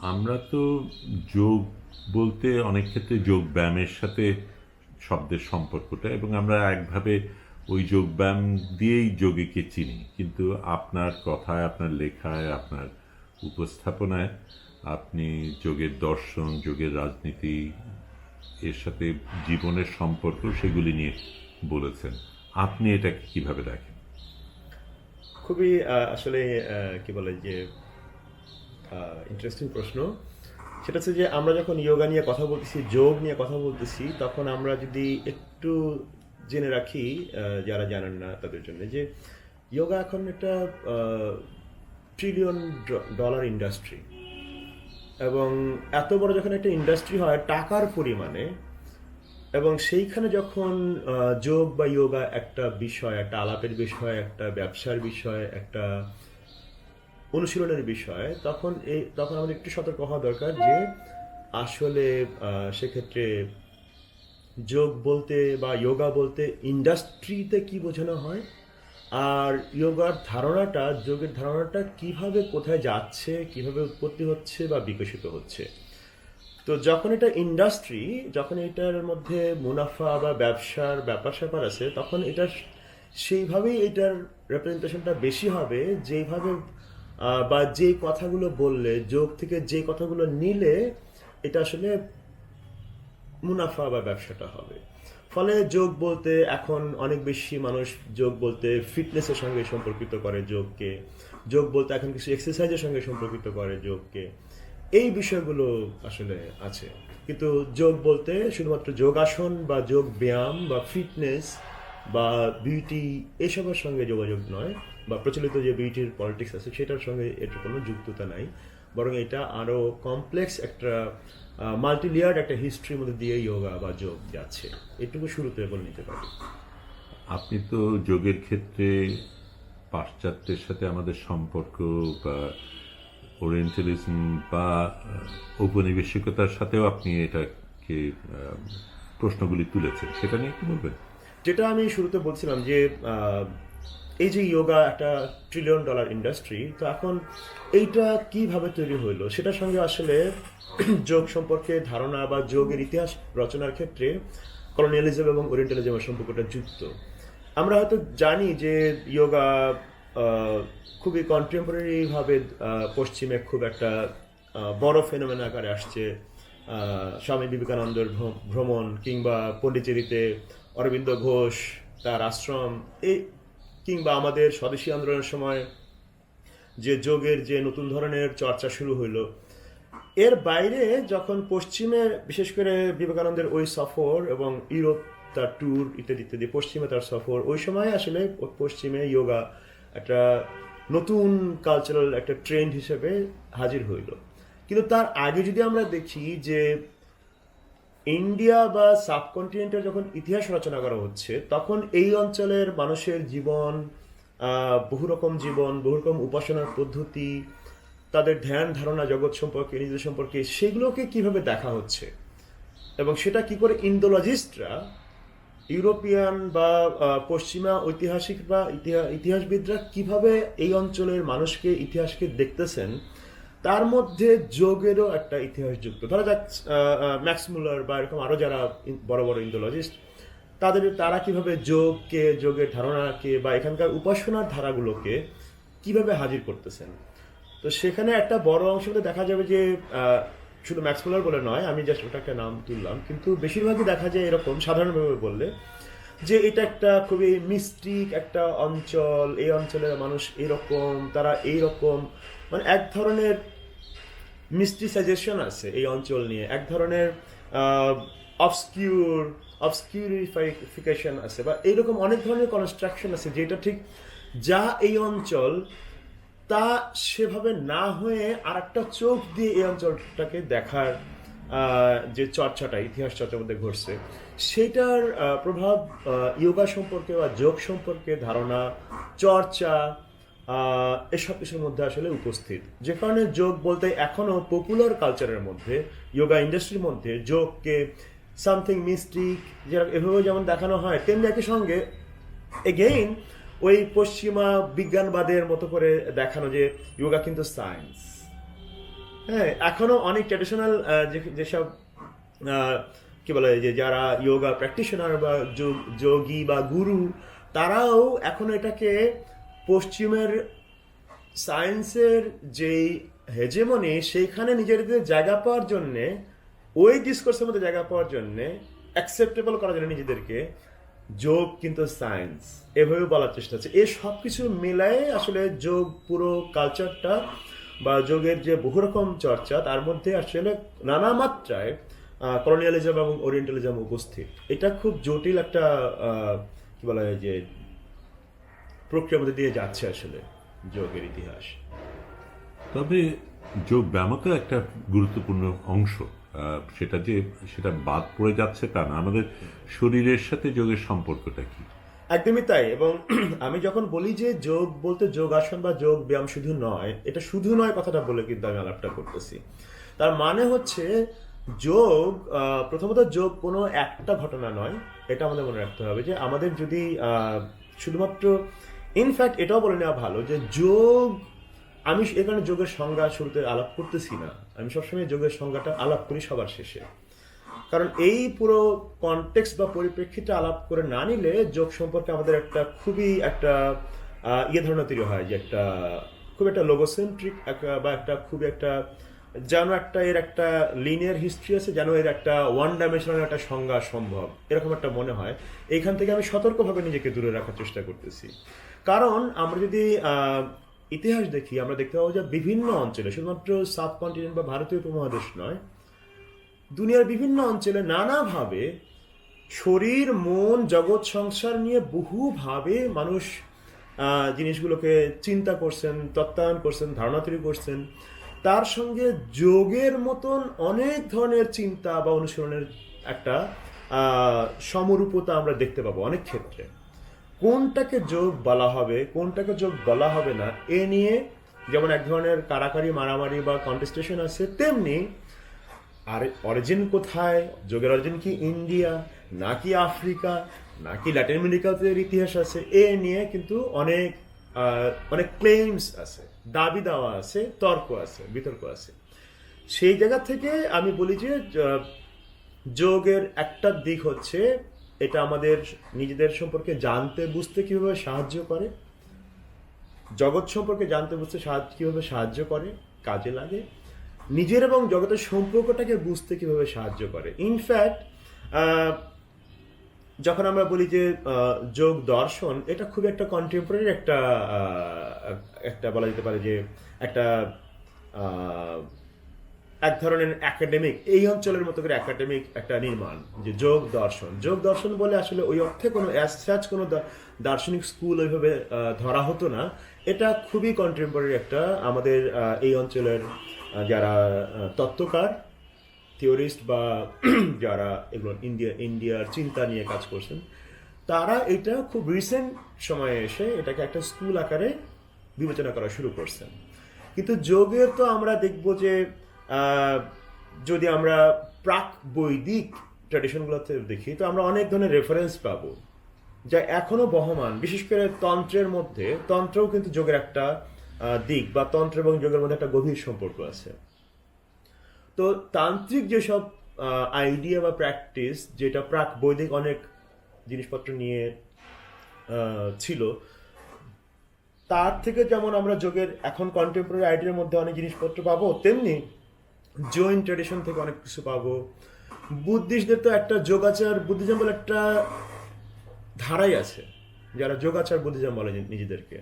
আমরা তো যোগ বলতে অনেক ক্ষেত্রে যোগ ব্যায়ামের সাথে শব্দের সম্পর্কটা, এবং আমরা একভাবে ওই যোগ ব্যায়াম দিয়েই যোগীকে চিনি। কিন্তু আপনার কথায়, আপনার লেখায়, আপনার উপস্থাপনায় আপনি যোগের দর্শন, যোগের রাজনীতি, এর সাথে জীবনের সম্পর্ক, সেগুলি নিয়ে বলেছেন। আপনি এটাকে কিভাবে দেখেন? খুবই আসলে কি বলে যে ইন্টারেস্টিং প্রশ্ন। সেটা হচ্ছে যে আমরা যখন যোগা নিয়ে কথা বলতেছি, যোগ নিয়ে কথা বলতেছি, তখন আমরা যদি একটু জেনে রাখি, যারা জানেন না তাদের জন্য, যে যোগা এখন একটা ট্রিলিয়ন ডলার ইন্ডাস্ট্রি। এবং এত বড় যখন একটা ইন্ডাস্ট্রি হয় টাকার পরিমাণে, এবং সেইখানে যখন যোগ বা যোগা একটা বিষয়, একটা আলাপের বিষয়, একটা ব্যবসার বিষয়, একটা অনুশীলনের বিষয়, তখন আমাদের একটু সতর্ক হওয়া দরকার যে আসলে সেক্ষেত্রে যোগ বলতে বা যোগা বলতে ইন্ডাস্ট্রিতে কি বোঝানো হয়, আর যোগের ধারণাটা কিভাবে কোথায় যাচ্ছে, কিভাবে উৎপত্তি হচ্ছে বা বিকশিত হচ্ছে। তো যখন এটা ইন্ডাস্ট্রি, যখন এটার মধ্যে মুনাফা বা ব্যবসার ব্যাপার স্যাপার আছে, তখন এটা সেইভাবেই এটার রেপ্রেজেন্টেশনটা বেশি হবে, যেভাবে বা যে কথাগুলো বললে, যোগ থেকে যে কথাগুলো নিলে এটা আসলে মুনাফা বা ব্যবসাটা হবে। ফলে যোগ বলতে এখন অনেক বেশি মানুষ যোগ বলতে ফিটনেসের সঙ্গে সম্পর্কিত করে যোগকে, যোগ বলতে এখন কিছু এক্সারসাইজের সঙ্গে সম্পর্কিত করে যোগকে। এই বিষয়গুলো আসলে আছে। কিন্তু যোগ বলতে শুধুমাত্র যোগাসন বা যোগ ব্যায়াম বা ফিটনেস বা বিউটি এসবের সঙ্গে যোগাযোগ নয়, বা প্রচলিত যে বিউটির পলিটিক্স আছে সেটার সঙ্গে এটার কোনো যুক্ততা নাই। বরং এটা আরো কমপ্লেক্স একটা মাল্টি লেয়ার্ড একটা হিস্ট্রির মধ্যে দিয়ে যোগা বা যোগ যাচ্ছে। এটুকু শুরুতে বলে নিতে পারি। আপনি তো যোগের ক্ষেত্রে পাশ্চাত্যের সাথে আমাদের সম্পর্ক, বা ওরিয়েন্টালিজম বা ঔপনিবেশিকতার সাথেও আপনি এটাকে প্রশ্নগুলি তুলেছেন, সেটা নিয়ে কি বলবেন? যেটা আমি শুরুতে বলছিলাম যে আহ, এই যে যোগা একটা ট্রিলিয়ন ডলার ইন্ডাস্ট্রি, তো এখন এইটা কিভাবে তৈরি হইলো সেটার সঙ্গে আসলে যোগ সম্পর্কে ধারণা বা যোগের ইতিহাস রচনার ক্ষেত্রে কলোনিয়ালিজম এবং ওরিয়েন্টালিজমের সম্পর্কটা যুক্ত। আমরা হয়তো জানি যে যোগা খুবই কন্টেম্পোরারি ভাবে পশ্চিমে খুব একটা বড় ফেনোমেন আকারে আসছে। স্বামী বিবেকানন্দের ভ্রমণ, কিংবা পন্ডিচেরিতে অরবিন্দ ঘোষ তার আশ্রম, এই কিংবা আমাদের স্বদেশী আন্দোলনের সময় যে যোগের যে নতুন ধরনের চর্চা শুরু হইলো, এর বাইরে যখন পশ্চিমে বিশেষ করে বিবেকানন্দের ওই সফর এবং ইউরোপ তার ট্যুর ইত্যাদি ইত্যাদি, পশ্চিমে তার সফর, ওই সময় আসলে পশ্চিমে যোগা একটা নতুন কালচারাল একটা ট্রেন্ড হিসেবে হাজির হইল। কিন্তু তার আগে যদি আমরা দেখি যে ইন্ডিয়া বা সাবকন্টিনেন্টের যখন ইতিহাস রচনা করা হচ্ছে, তখন এই অঞ্চলের মানুষের জীবন, বহু রকম জীবন, বহু রকম উপাসনার পদ্ধতি, তাদের ধ্যান ধারণা জগৎ সম্পর্কে, নিজেদের সম্পর্কে, সেগুলোকে কিভাবে দেখা হচ্ছে, এবং সেটা কি করে ইন্দোলজিস্টরা, ইউরোপিয়ান বা পশ্চিমা ঐতিহাসিক বা ইতিহাসবিদরা কিভাবে এই অঞ্চলের মানুষকে, ইতিহাসকে দেখতেছেন, তার মধ্যে যোগেরও একটা ইতিহাস যুক্ত। ধরা যাক ম্যাক্স মুলার বা এরকম আরো যারা বড় বড় ইন্দোলজিস্ট, তারা কিভাবে যোগকে, যোগের ধারণাকে বা এখানকার উপাসনার ধারাগুলোকে কিভাবে হাজির করতেছেন। তো সেখানে একটা বড় অংশ দেখা যাবে যে শুধু ম্যাক্স মুলার বলে নয়, আমি জাস্ট ওটা একটা নাম তুললাম, কিন্তু বেশিরভাগই দেখা যায় এরকম সাধারণভাবে বললে যে এটা একটা খুবই মিস্টিক একটা অঞ্চল, এই অঞ্চলের মানুষ এরকম, তারা এইরকম, মানে এক ধরনের মিস্টিসাইজেশন আছে এই অঞ্চল নিয়ে, এক ধরনের অবসকিউরিফিকেশন আছে, বা এইরকম অনেক ধরনের কনস্ট্রাকশন আছে যেটা ঠিক যা এই অঞ্চল, তা সেভাবে না হয়ে আর একটা চোখ দিয়ে এই অঞ্চলটাকে দেখার যে চর্চাটা ইতিহাস চর্চার মধ্যে ঘটছে, সেটার প্রভাব যোগা সম্পর্কে বা যোগ সম্পর্কে ধারণা, চর্চা, এসব কিছুর মধ্যে আসলে উপস্থিত। যে কারণে যোগ বলতে এখনো পপুলার কালচারের মধ্যে, যোগা ইন্ডাস্ট্রির মধ্যে যোগকে সামথিং মিস্টিক এভাবে যেমন দেখানো হয়, তেমনি একই সঙ্গে এগেইন ওই পশ্চিমা বিজ্ঞানবাদের মতো করে দেখানো যে যোগা কিন্তু সায়েন্স। হ্যাঁ, এখনো অনেক ট্র্যাডিশনাল যেসব আহ, কি বলে যে যারা যোগা প্র্যাকটিশনার বা যোগী বা গুরু, তারাও এখনো এটাকে পশ্চিমের সায়েন্সের যেই হেজেমনি সেইখানে নিজেদের জায়গা পাওয়ার জন্যে, ওই ডিসকোর্সের মধ্যে জায়গা পাওয়ার জন্যে, অ্যাকসেপ্টেবল করার জন্য নিজেদেরকে যোগ কিন্তু সায়েন্স এভাবে বলার চেষ্টা হচ্ছে। এই সব কিছু মিলায়ে আসলে যোগ পুরো কালচারটা বা যোগের যে বহু রকম চর্চা, তার মধ্যে আসলে নানা মাত্রায় কলোনিয়ালিজম এবং ওরিয়েন্টালিজম উপস্থিত। এটা খুব জটিল একটা কি বলা হয় যে প্রক্রিয়ার মধ্যে দিয়ে যাচ্ছে আসলে যোগের ইতিহাস। তবে যোগ ব্যায়ামও তো একটা গুরুত্বপূর্ণ অংশ। সেটা বাদ পড়ে যাচ্ছে তা না। আমাদের শরীরের সাথে যোগের সম্পর্কটা কি? একদমই তাই। এবং আমি যখন বলি যে যোগ বলতে যোগাসন বা যোগ ব্যায়াম শুধু নয়, এটা শুধু নয় কথাটা বলে কিন্তু আমি আলাপটা করতেছি। তার মানে হচ্ছে যোগ, প্রথমত যোগ কোনো একটা ঘটনা নয়, এটা আমাদের মনে রাখতে হবে যে আমাদের যদি শুধুমাত্র, ইনফ্যাক্ট এটাও বলে নেওয়া ভালো যে যোগ, আমি এখানে যোগের সংজ্ঞা শুরুতে আলাপ করতেছি না, আমি সবসময় যোগের সংজ্ঞাটা আলাপ করি সবার শেষে। কারণ এই পুরো কনটেক্সট বা পরিপ্রেক্ষিতে আলাপ করে না নিলে যোগ সম্পর্কে আমাদের একটা খুবই একটা ধারণা তৈরি হয় যে একটা খুব একটা লোগোসেন্ট্রিক বা একটা খুবই একটা, যেন একটা এর একটা লিনিয়ার হিস্ট্রি আছে, যেন এর একটা ওয়ান ডাইমেনশনাল একটা সংজ্ঞা সম্ভব, এরকম একটা মনে হয়। এইখান থেকে আমি সতর্কভাবে নিজেকে দূরে রাখার চেষ্টা করতেছি। কারণ আমরা যদি ইতিহাস দেখি, আমরা দেখতে পাবো যে বিভিন্ন অঞ্চলে, শুধুমাত্র সাবকন্টিনেন্ট বা ভারতীয় উপমহাদেশ নয়, দুনিয়ার বিভিন্ন অঞ্চলে নানাভাবে শরীর, মন, জগৎ সংসার নিয়ে বহুভাবে মানুষ জিনিসগুলোকে চিন্তা করছেন, তত্ত্বায়ন করছেন, ধারণা তৈরি করছেন। তার সঙ্গে যোগের মতন অনেক ধরনের চিন্তা বা অনুশীলনের একটা সমরূপতা আমরা দেখতে পাবো অনেক ক্ষেত্রে। কোনটাকে যোগ বলা হবে, কোনটাকে যোগ বলা হবে না, এ নিয়ে যেমন এক ধরনের কারাকারি, মারামারি বা কন্টেস্টেশন আছে, তেমনি আর অরিজিন কোথায়, যোগের অরিজিন কি ইন্ডিয়া নাকি আফ্রিকা নাকি ল্যাটিন আমেরিকাতে ইতিহাস আছে, এ নিয়ে কিন্তু অনেক অনেক ক্লেইমস আছে, দাবি দেওয়া আছে, তর্ক আছে, বিতর্ক আছে। সেই জায়গা থেকে আমি বলি যে যোগের একটা দিক হচ্ছে এটা আমাদের নিজেদের সম্পর্কে জানতে বুঝতে কিভাবে সাহায্য করে, জগৎ সম্পর্কে জানতে বুঝতে কিভাবে সাহায্য করে, কাজে লাগে, নিজের এবং জগতের সম্পর্কটাকে বুঝতে কিভাবে সাহায্য করে। ইনফ্যাক্ট যখন আমরা বলি যে যোগ দর্শন, এটা খুব একটা কন্টেম্পোরারি একটা একটা বলা যেতে পারে যে একটা এক ধরনের একাডেমিক, এই অঞ্চলের মতো করে একাডেমিক একটা নির্মাণ, যে যোগ দর্শন। যোগ দর্শন বলে আসলে ওই অর্থে কোনো অ্যাজ কোনো দার্শনিক স্কুল ওইভাবে ধরা হতো না। এটা খুবই কন্টেম্পোরারি একটা, আমাদের এই অঞ্চলের যারা তত্ত্বকার, থিওরিস্ট বা যারা এগুলো ইন্ডিয়ার চিন্তা নিয়ে কাজ করছেন, তারা এটা খুব রিসেন্ট সময়ে এসে এটাকে একটা স্কুল আকারে বিবেচনা করা শুরু করছেন। কিন্তু যোগের তো আমরা দেখব যে যদি আমরা প্রাক বৈদিক ট্র্যাডিশনগুলোতে দেখি, তো আমরা অনেক ধরনের রেফারেন্স পাবো যা এখনো বহমান। বিশেষ করে তন্ত্রের মধ্যে, তন্ত্রও কিন্তু যোগের একটা দিক, বা তন্ত্র এবং যোগের মধ্যে একটা গভীর সম্পর্ক আছে। তো তান্ত্রিক যেসব আইডিয়া বা প্র্যাকটিস, যেটা প্রাক বৈদিক অনেক জিনিসপত্র নিয়ে ছিল, তার থেকে যেমন আমরা যোগের এখন কন্টেম্পোরারি আইডিয়ার মধ্যে অনেক জিনিসপত্র পাবো, তেমনি জৈন ট্রেডিশন থেকে অনেক কিছু পাবো। বুদ্ধিস্টদের তো একটা যোগাচার বুদ্ধিজম বলে একটা ধারাই আছে, যারা যোগাচার বুদ্ধিজম বলে নিজেদেরকে।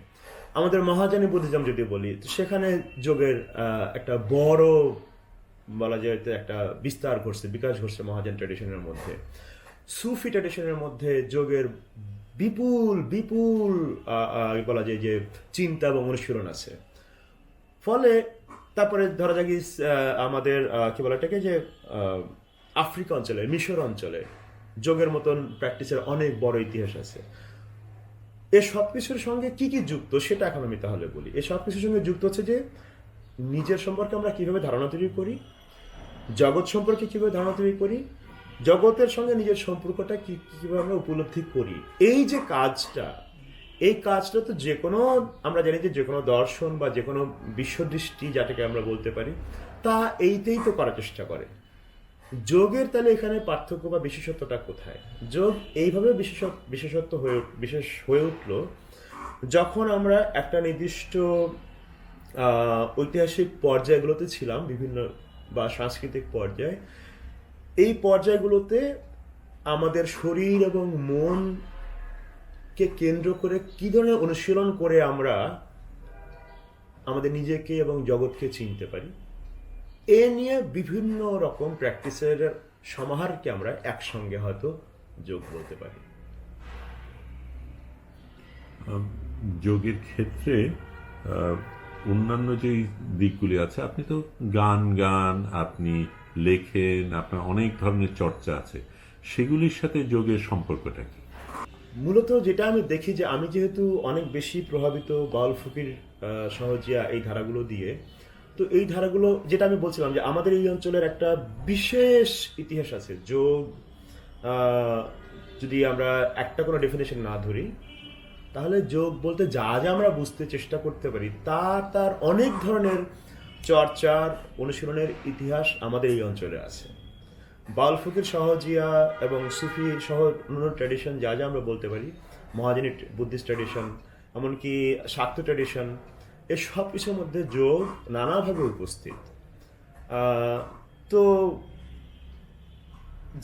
আমাদের মহাযানী বুদ্ধিজম যদি বলি, তো সেখানে যোগের একটা বড় বলা যায় একটা বিস্তার ঘটছে, বিকাশ ঘটছে মহাযান ট্র্যাডিশনের মধ্যে। সুফি ট্র্যাডিশনের মধ্যে যোগের বিপুল বিপুল বলা যায় যে চিন্তা এবং অনুশীলন আছে। ফলে তারপরে ধরা যাক আমাদের কি বলা এটাকে যে আফ্রিকা অঞ্চলে, মিশর অঞ্চলে যোগের মতন প্র্যাকটিসের অনেক বড় ইতিহাস আছে। এ সব কিছুর সঙ্গে কি কি যুক্ত, সেটা এখন আমি তাহলে বলি। এ সব কিছুর সঙ্গে যুক্ত হচ্ছে যে নিজের সম্পর্কে আমরা কিভাবে ধারণা তৈরি করি, জগৎ সম্পর্কে কিভাবে ধারণা তৈরি করি, জগতের সঙ্গে নিজের সম্পর্কটা কিভাবে আমরা উপলব্ধি করি। এই যে কাজটা, এই কাজটা তো যে কোনো, আমরা জানি যে যে কোনো দর্শন বা যে কোনো বিশ্বদৃষ্টি, যাটাকে আমরা বলতে পারি, তা এইটাই তো করার চেষ্টা করে। যোগের তাহলে এখানে পার্থক্য বা বিশেষত্বটা কোথায়? যোগ এইভাবে বিশেষ হয়ে উঠলো যখন আমরা একটা নির্দিষ্ট ঐতিহাসিক পর্যায়গুলোতে ছিলাম, বিভিন্ন বা সাংস্কৃতিক পর্যায়। এই পর্যায়গুলোতে আমাদের শরীর এবং মনকে কেন্দ্র করে কি ধরনের অনুশীলন করে আমরা আমাদের নিজেকে এবং জগৎকে চিনতে পারি, এ নিয়ে বিভিন্ন রকম প্র্যাকটিসের সমাহারকে আমরা একসঙ্গে হয়তো যোগ বলতে পারি। যোগের ক্ষেত্রে অন্যান্য যে দিকগুলি আছে, আপনি তো গান আপনি লেখেন, আপনার অনেক ধরনের চর্চা আছে, সেগুলির সাথে যোগের সম্পর্কটা কি? মূলত যেটা আমি দেখি যে আমি যেহেতু অনেক বেশি প্রভাবিত বাউল ফকির, সহজিয়া এই ধারাগুলো দিয়ে, তো এই ধারাগুলো যেটা আমি বলছিলাম যে আমাদের এই অঞ্চলের একটা বিশেষ ইতিহাস আছে। যোগ যদি আমরা একটা কোনো ডেফিনেশন না ধরি, তাহলে যোগ বলতে যা যা আমরা বুঝতে চেষ্টা করতে পারি তার অনেক ধরনের চর্চার অনুশীলনের ইতিহাস আমাদের এই অঞ্চলে আছে। বাউল ফকির, সহজিয়া এবং সুফি সহ অন্যান্য ট্র্যাডিশন যা যা আমরা বলতে পারি, মহাজানী বুদ্ধিস্ট ট্র্যাডিশন, এমনকি শাক্ত ট্র্যাডিশন, এই সব কিছুর মধ্যে যোগ নানাভাবে উপস্থিত। তো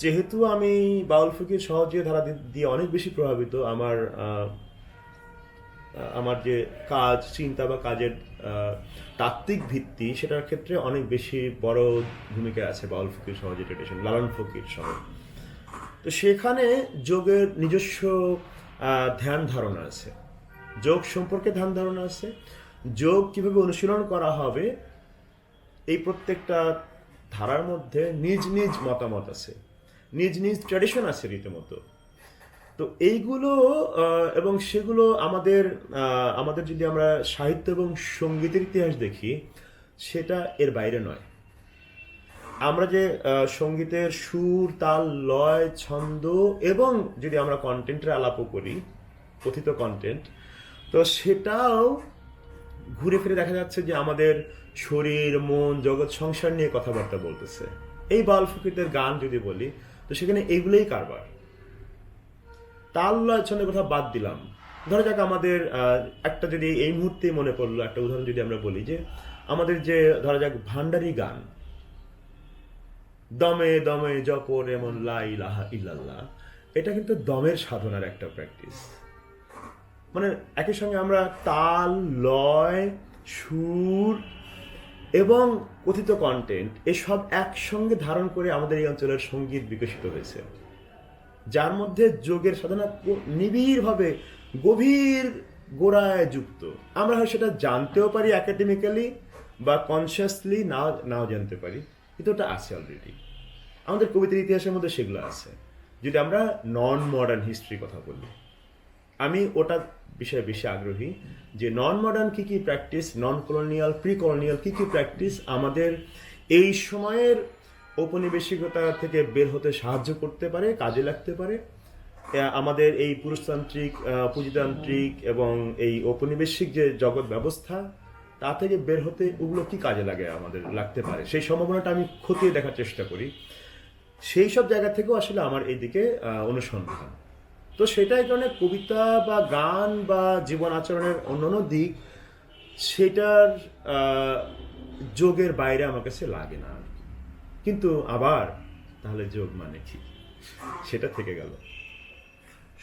যেহেতু আমি বাউল ফকির, সহজিয়া ধারা দিয়ে অনেক বেশি প্রভাবিত, আমার যে কাজ, চিন্তা বা কাজের তাত্ত্বিক ভিত্তি, সেটার ক্ষেত্রে অনেক বেশি বড় ভূমিকা আছে বাউল ফকির, সহজিয়া ট্র্যাডিশন, লালন ফকির সহ। তো সেখানে যোগের নিজস্ব ধ্যান ধারণা আছে, যোগ সম্পর্কে ধ্যান ধারণা আছে, যোগ কিভাবে অনুশীলন করা হবে এই প্রত্যেকটা ধারার মধ্যে নিজ নিজ মতামত আছে, নিজ নিজ ট্র্যাডিশন আছে রীতিমতো। তো এইগুলো এবং সেগুলো আমাদের যদি আমরা সাহিত্য এবং সঙ্গীতের ইতিহাস দেখি, সেটা এর বাইরে নয়। আমরা যে সঙ্গীতের সুর, তাল, লয়, ছন্দ এবং যদি আমরা কন্টেন্টের আলাপও করি, কথিত কন্টেন্ট, তো সেটাও ঘুরে ফিরে দেখা যাচ্ছে যে আমাদের শরীর, মন, জগৎ, সংসার নিয়ে কথাবার্তা বলতেছে। এই বাউল ফকিরদের গান যদি বলি, তো সেখানে এগুলোই কারবার। তাল, লয়, ছন্দের কথা বাদ দিলাম, ধরা যাক আমাদের একটা, যদি এই মুহূর্তে মনে পড়লো একটা উদাহরণ যদি আমরা বলি, যে আমাদের যে ধরা যাক ভান্ডারি গান, দমে দমে জপর এমন লা ইলাহা ইল্লাল্লাহ, এটা কিন্তু দমের সাধনার একটা প্র্যাকটিস। মানে একই সঙ্গে আমরা তাল, লয়, সুর এবং কথিত কন্টেন্ট এসব একসঙ্গে ধারণ করে আমাদের এই অঞ্চলের সঙ্গীত বিকশিত হয়েছে, যার মধ্যে যোগের সাধনা নিবিড়ভাবে গভীর গোড়ায় যুক্ত। আমরা হয় সেটা জানতেও পারি একাডেমিক্যালি বা কনসিয়াসলি, নাও জানতে পারি, কিন্তু ওটা আছে অলরেডি আমাদের কবিতার ইতিহাসের মধ্যে, সেগুলো আছে। যদি আমরা নন মডার্ন হিস্ট্রির কথা বলি, আমি ওটা বিষয়ে বেশি আগ্রহী, যে নন মডার্ন কী কী প্র্যাকটিস, নন কলোনিয়াল, প্রি কলোনিয়াল কী কী প্র্যাকটিস আমাদের এই সময়ের ঔপনিবেশিকতা থেকে বের হতে সাহায্য করতে পারে, কাজে লাগতে পারে। আমাদের এই পুরুষতান্ত্রিক, পুঁজিতান্ত্রিক এবং এই ঔপনিবেশিক যে জগৎ ব্যবস্থা, তা থেকে বের হতে ওগুলো কি কাজে লাগে, আমাদের লাগতে পারে, সেই সম্ভাবনাটা আমি খতিয়ে দেখার চেষ্টা করি। সেই সব জায়গা থেকেও আসলে আমার এইদিকে অনুসন্ধান। তো সেটাই কারণে কবিতা বা গান বা জীবন আচরণের অন্যান্য দিক, সেটার যোগের বাইরে আমার কাছে লাগে না। কিন্তু আবার তাহলে যোগ মানে কি, সেটা থেকে গেল।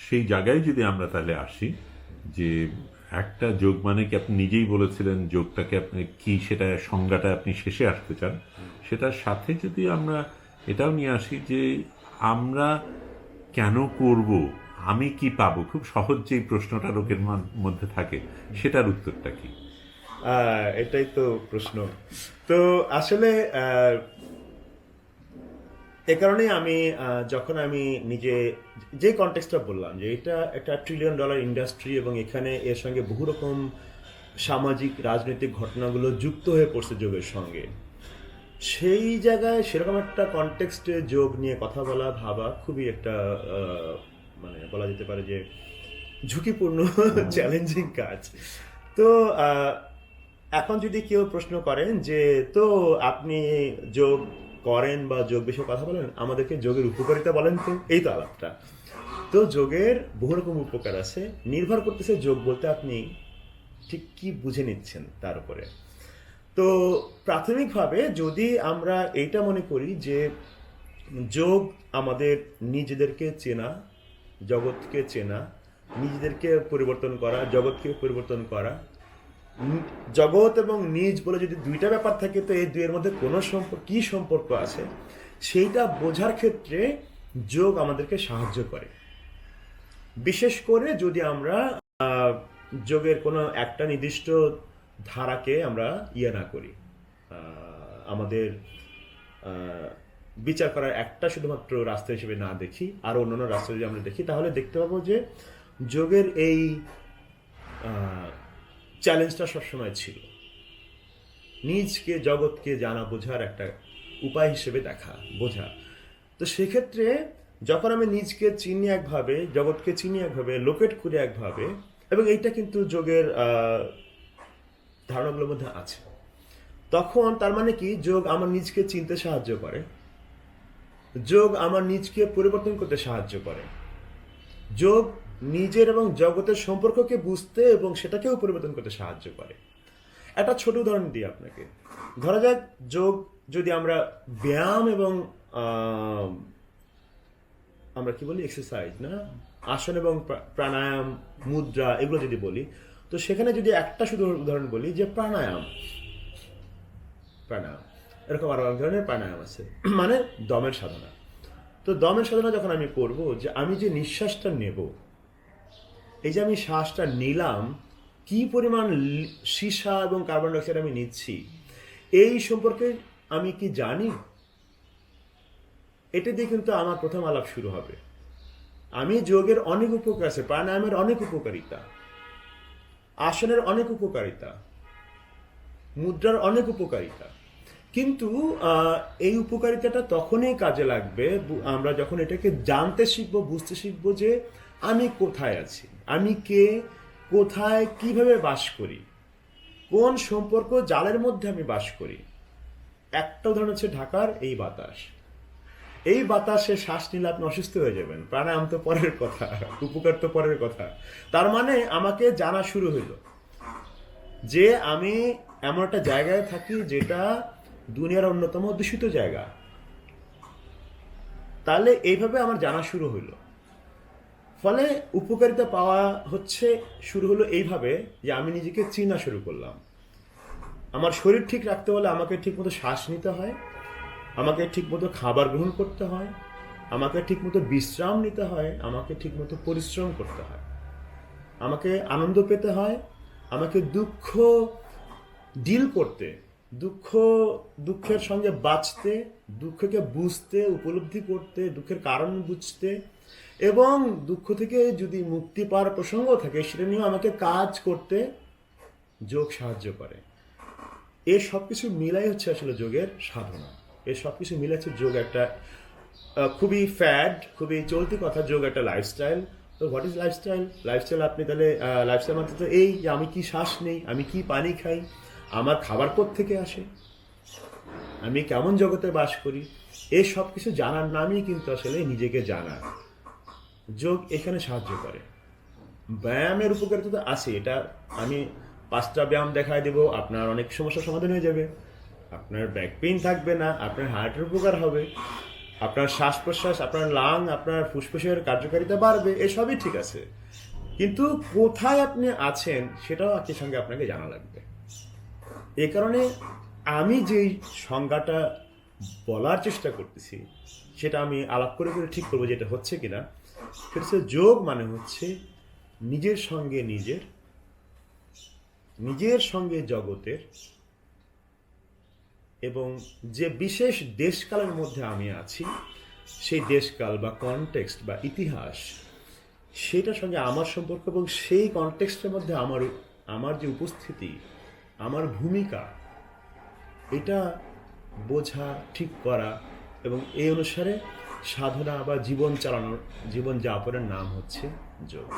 সেই জায়গায় যদি আমরা তাহলে আসি, যে একটা যোগ মানে কি, আপনি নিজেই বলেছিলেন যোগটাকে আপনি কি, সেটা সংজ্ঞাটা আপনি শেষে আসতে চান, সেটার সাথে যদি আমরা এটাও নিয়ে আসি যে আমরা কেন করব, আমি কি পাবো, খুব সহজ যেই প্রশ্নটা লোকের মধ্যে থাকে, সেটার উত্তরটা কি? এটাই তো প্রশ্ন। তো আসলে এ কারণেই আমি যখন আমি নিজে যে কনটেক্সটটা বললাম, যে এটা একটা $1 ট্রিলিয়ন ইন্ডাস্ট্রি এবং এখানে এর সঙ্গে বহু রকম সামাজিক রাজনৈতিক ঘটনাগুলো যুক্ত হয়ে পড়ছে যোগের সঙ্গে, সেই জায়গায় সেরকম একটা কনটেক্সটে যোগ নিয়ে কথা বলা, ভাবা খুবই একটা মানে বলা যেতে পারে যে ঝুঁকিপূর্ণ চ্যালেঞ্জিং কাজ। তো এখন যদি কেউ প্রশ্ন করেন যে তো আপনি যোগ করেন বা যোগ বিষয়ে কথা বলেন, আমাদেরকে যোগের উপকারিতা বলেন, তো এই তো আলাপটা। তো যোগের বহু রকম উপকার আছে, নির্ভর করতেছে যোগ বলতে আপনি ঠিক কি বুঝে নিচ্ছেন তার উপরে। তো প্রাথমিকভাবে যদি আমরা এইটা মনে করি যে যোগ আমাদের নিজেদেরকে চেনা, জগৎকে চেনা, নিজেদেরকে পরিবর্তন করা, জগৎকে পরিবর্তন করা, জগৎ এবং নিজ বলে যদি দুইটা ব্যাপার থাকে, তো এই দুইয়ের মধ্যে কোনো কি সম্পর্ক আছে সেইটা বোঝার ক্ষেত্রে যোগ আমাদেরকে সাহায্য করে। বিশেষ করে যদি আমরা যোগের কোনো একটা নির্দিষ্ট ধারাকে আমরা না করি, আমাদের বিচার করার একটা শুধুমাত্র রাস্তা হিসেবে না দেখি, আর অন্যান্য রাস্তা যদি আমরা দেখি, তাহলে দেখতে পাবো যে যোগের এই চ্যালেঞ্জটা সবসময় ছিল নিজকে জগৎকে জানা বোঝার একটা উপায় হিসেবে দেখা বোঝা। তো সেক্ষেত্রে যখন আমি নিজকে চিনি একভাবে, জগৎকে চিনি একভাবে, লোকেট করি একভাবে, এবং এইটা কিন্তু যোগের ধারণাগুলোর মধ্যে আছে, তখন তার মানে কি যোগ আমার নিজকে চিনতে সাহায্য করে, যোগ আমার নিজকে পরিবর্তন করতে সাহায্য করে, যোগ নিজের এবং জগতের সম্পর্ককে বুঝতে এবং সেটাকেও পরিবর্তন করতে সাহায্য করে। একটা ছোট উদাহরণ দিই আপনাকে। ধরা যাক যোগ যদি আমরা ব্যায়াম এবং আমরা কি বলি এক্সারসাইজ না, আসন এবং প্রাণায়াম, মুদ্রা, এগুলো যদি বলি, তো সেখানে যদি একটা শুধু উদাহরণ বলি যে প্রাণায়াম এরকম আরো এক ধরনের প্রাণায়াম আছে, মানে দমের সাধনা। তো দমের সাধনা যখন আমি করব, যে আমি যে নিঃশ্বাসটা নেব, এই যে আমি শ্বাসটা নিলাম, কি পরিমাণ সীসা এবং কার্বন ডাইঅক্সাইড আমি নিচ্ছি, এই সম্পর্কে আমি কি জানি? এটা দিয়ে কিন্তু আমার প্রথম আলাপ শুরু হবে। আমি যোগের অনেক উপকার আছে, প্রাণায়ামের অনেক উপকারিতা, আসনের অনেক উপকারিতা, মুদ্রার অনেক উপকারিতা, কিন্তু এই উপকারিতাটা তখনই কাজে লাগবে আমরা যখন এটাকে জানতে শিখবো, বুঝতে শিখবো যে আমি কোথায় আছি, আমি কে, কোথায়, কিভাবে বাস করি, কোন সম্পর্ক জালের মধ্যে আমি বাস করি। একটা উদাহরণ হচ্ছে ঢাকার এই বাতাস। এই বাতাসে শ্বাস নিলে আপনি অসুস্থ হয়ে যাবেন, প্রাণায়াম তো পরের কথা, উপকার তো পরের কথা। তার মানে আমাকে জানা শুরু হইল যে আমি এমন একটা জায়গায় থাকি যেটা দুনিয়ার অন্যতম দূষিত জায়গা। তাহলে এইভাবে আমার জানা শুরু হইল, ফলে উপকারিতা পাওয়া শুরু হলো এইভাবে যে আমি নিজেকে চিনা শুরু করলাম। আমার শরীর ঠিক রাখতে হলে আমাকে ঠিক মতো শ্বাস নিতে হয়, আমাকে ঠিক মতো খাবার গ্রহণ করতে হয়, আমাকে ঠিক মতো বিশ্রাম নিতে হয়, আমাকে ঠিক মতো পরিশ্রম করতে হয়, আমাকে আনন্দ পেতে হয়, আমাকে দুঃখ ডিল করতে, দুঃখের সঙ্গে বাঁচতে, দুঃখকে বুঝতে, উপলব্ধি করতে, দুঃখের কারণ বুঝতে, এবং দুঃখ থেকে যদি মুক্তি পাওয়ার প্রসঙ্গ থাকে সেটা নিয়েও আমাকে কাজ করতে যোগ সাহায্য করে। এই সব কিছু মিলাই হচ্ছে আসলে যোগের সাধনা। এই সব কিছু মিলে হচ্ছে যোগ একটা খুবই খুবই চলতি কথা, যোগ একটা লাইফস্টাইল। তো হোয়াট ইজ লাইফস্টাইল? লাইফস্টাইল আপনি তাহলে লাইফস্টাইল মানে তো এই যে আমি কি শ্বাস নেই, আমি কি পানি খাই, আমার খাবার থেকে আসে, আমি কেমন জগতে বাস করি, এই সব কিছু জানার নামই কিন্তু আসলে নিজেকে জানা। যোগ এখানে সাহায্য করে। ব্যায়ামের উপকারিতা তো আছে, এটা আমি 5টা ব্যায়াম দেখায় দেব, আপনার অনেক সমস্যার সমাধান হয়ে যাবে, আপনার ব্যাক পেইন থাকবে না, আপনার হার্টের উপকার হবে, আপনার শ্বাস প্রশ্বাস, আপনার লাং, আপনার ফুসফুসের কার্যকারিতা বাড়বে, এসবই ঠিক আছে, কিন্তু কোথায় আপনি আছেন সেটাও একই সঙ্গে আপনাকে জানা লাগবে। এই কারণে আমি যেই সংজ্ঞাটা বলার চেষ্টা করতেছি সেটা আমি আলাপ করে করে ঠিক করবো যেটা হচ্ছে কিনা। সেটা হচ্ছে যোগ মানে হচ্ছে নিজের সঙ্গে নিজের সঙ্গে জগতের, এবং যে বিশেষ দেশকালের মধ্যে আমি আছি সেই দেশকাল বা কনটেক্সট বা ইতিহাস, সেটার সঙ্গে আমার সম্পর্ক, এবং সেই কনটেক্সটের মধ্যে আমার যে উপস্থিতি, আমার ভূমিকা, এটা বোঝা, ঠিক করা, এবং এই অনুসারে সাধনা বা জীবন যাপনের নাম হচ্ছে যোগ।